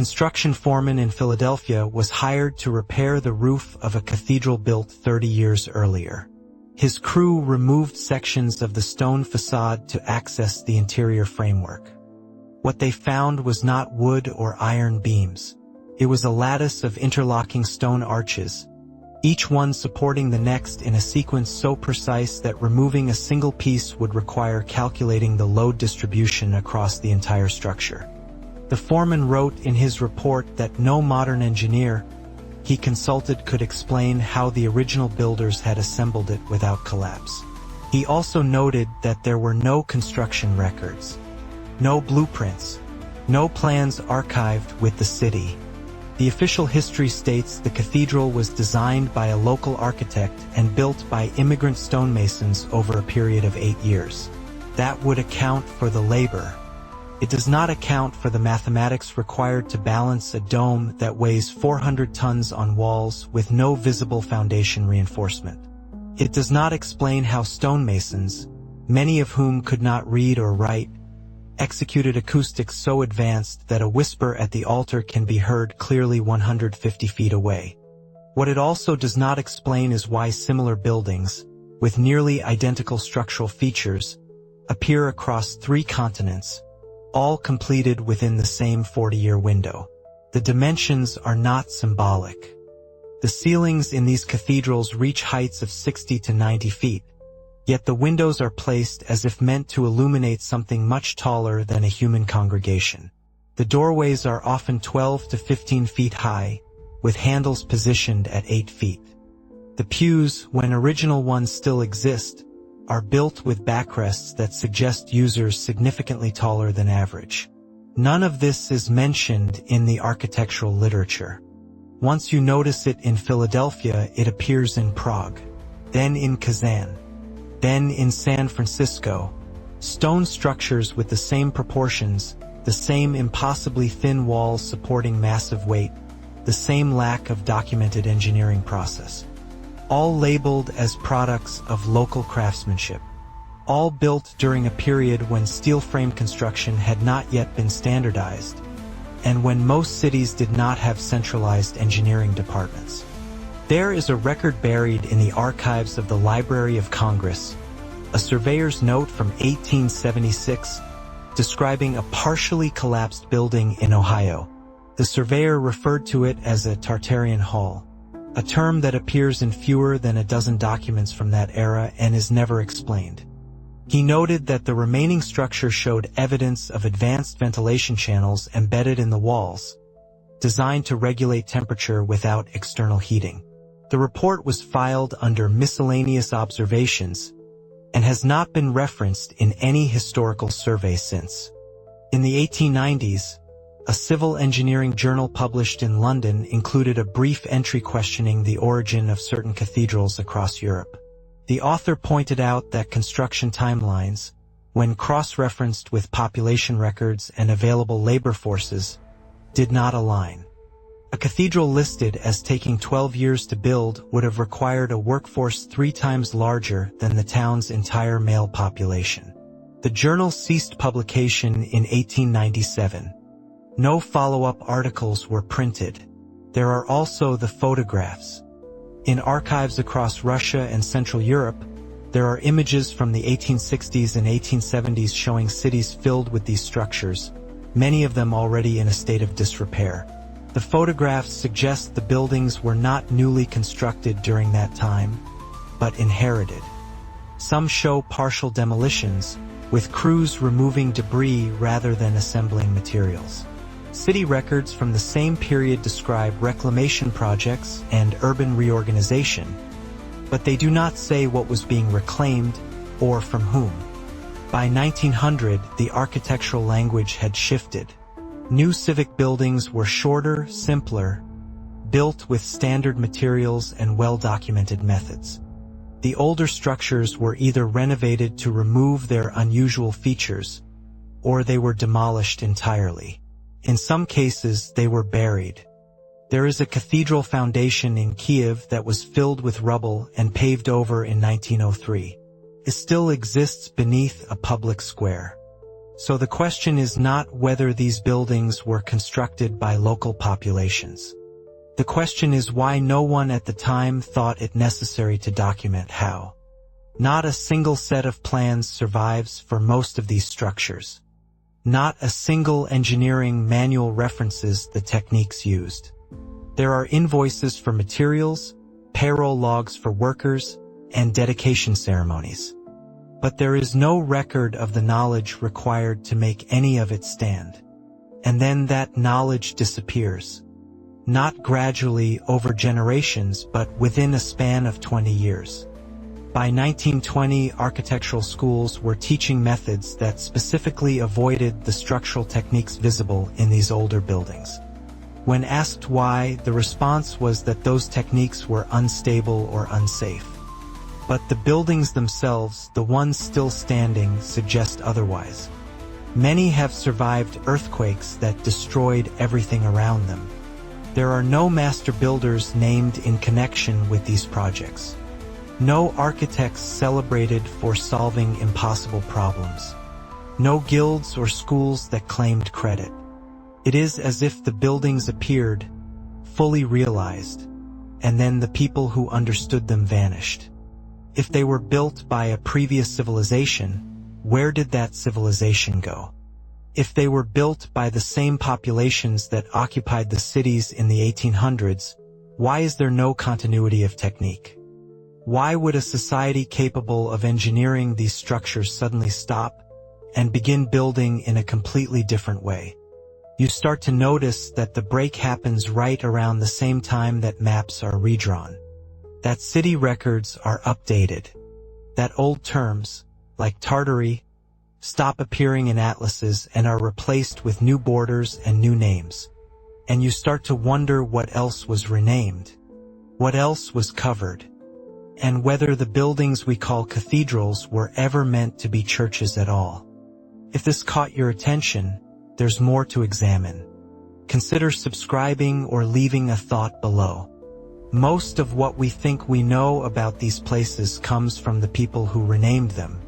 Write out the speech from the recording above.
construction foreman in Philadelphia was hired to repair the roof of a cathedral built 30 years earlier. His crew removed sections of the stone facade to access the interior framework. What they found was not wood or iron beams. It was a lattice of interlocking stone arches, each one supporting the next in a sequence so precise that removing a single piece would require calculating the load distribution across the entire structure. The foreman wrote in his report that no modern engineer he consulted could explain how the original builders had assembled it without collapse. He also noted that there were no construction records, no blueprints, no plans archived with the city. The official history states the cathedral was designed by a local architect and built by immigrant stonemasons over a period of 8 years. That would account for the labor. It does not account for the mathematics required to balance a dome that weighs 400 tons on walls with no visible foundation reinforcement. It does not explain how stonemasons, many of whom could not read or write, executed acoustics so advanced that a whisper at the altar can be heard clearly 150 feet away. What it also does not explain is why similar buildings, with nearly identical structural features, appear across 3 continents, all completed within the same 40-year window. The dimensions are not symbolic. The ceilings in these cathedrals reach heights of 60 to 90 feet, yet the windows are placed as if meant to illuminate something much taller than a human congregation. The doorways are often 12 to 15 feet high, with handles positioned at 8 feet. The pews, when original ones still exist, are built with backrests that suggest users significantly taller than average. None of this is mentioned in the architectural literature. Once you notice it in Philadelphia, it appears in Prague, then in Kazan, then in San Francisco. Stone structures with the same proportions, the same impossibly thin walls supporting massive weight, the same lack of documented engineering process. All labeled as products of local craftsmanship. All built during a period when steel frame construction had not yet been standardized, and when most cities did not have centralized engineering departments. There is a record buried in the archives of the Library of Congress, a surveyor's note from 1876 describing a partially collapsed building in Ohio. The surveyor referred to it as a Tartarian hall, a term that appears in fewer than a dozen documents from that era and is never explained. He noted that the remaining structure showed evidence of advanced ventilation channels embedded in the walls, designed to regulate temperature without external heating. The report was filed under miscellaneous observations and has not been referenced in any historical survey since. In the 1890s, a civil engineering journal published in London included a brief entry questioning the origin of certain cathedrals across Europe. The author pointed out that construction timelines, when cross-referenced with population records and available labor forces, did not align. A cathedral listed as taking 12 years to build would have required a workforce 3 times larger than the town's entire male population. The journal ceased publication in 1897. No follow-up articles were printed. There are also the photographs. In archives across Russia and Central Europe, there are images from the 1860s and 1870s showing cities filled with these structures, many of them already in a state of disrepair. The photographs suggest the buildings were not newly constructed during that time, but inherited. Some show partial demolitions, with crews removing debris rather than assembling materials. City records from the same period describe reclamation projects and urban reorganization, but they do not say what was being reclaimed or from whom. By 1900, the architectural language had shifted. New civic buildings were shorter, simpler, built with standard materials and well-documented methods. The older structures were either renovated to remove their unusual features, or they were demolished entirely. In some cases, they were buried. There is a cathedral foundation in Kiev that was filled with rubble and paved over in 1903. It still exists beneath a public square. So the question is not whether these buildings were constructed by local populations. The question is why no one at the time thought it necessary to document how. Not a single set of plans survives for most of these structures. Not a single engineering manual references the techniques used. There are invoices for materials, payroll logs for workers, and dedication ceremonies. But there is no record of the knowledge required to make any of it stand. And then that knowledge disappears. Not gradually over generations, but within a span of 20 years. By 1920, architectural schools were teaching methods that specifically avoided the structural techniques visible in these older buildings. When asked why, the response was that those techniques were unstable or unsafe. But the buildings themselves, the ones still standing, suggest otherwise. Many have survived earthquakes that destroyed everything around them. There are no master builders named in connection with these projects. No architects celebrated for solving impossible problems. No guilds or schools that claimed credit. It is as if the buildings appeared, fully realized, and then the people who understood them vanished. If they were built by a previous civilization, where did that civilization go? If they were built by the same populations that occupied the cities in the 1800s, why is there no continuity of technique? Why would a society capable of engineering these structures suddenly stop and begin building in a completely different way? You start to notice that the break happens right around the same time that maps are redrawn. That city records are updated. That old terms, like Tartary, stop appearing in atlases and are replaced with new borders and new names. And you start to wonder what else was renamed, what else was covered, and whether the buildings we call cathedrals were ever meant to be churches at all. If this caught your attention, there's more to examine. Consider subscribing or leaving a thought below. Most of what we think we know about these places comes from the people who renamed them,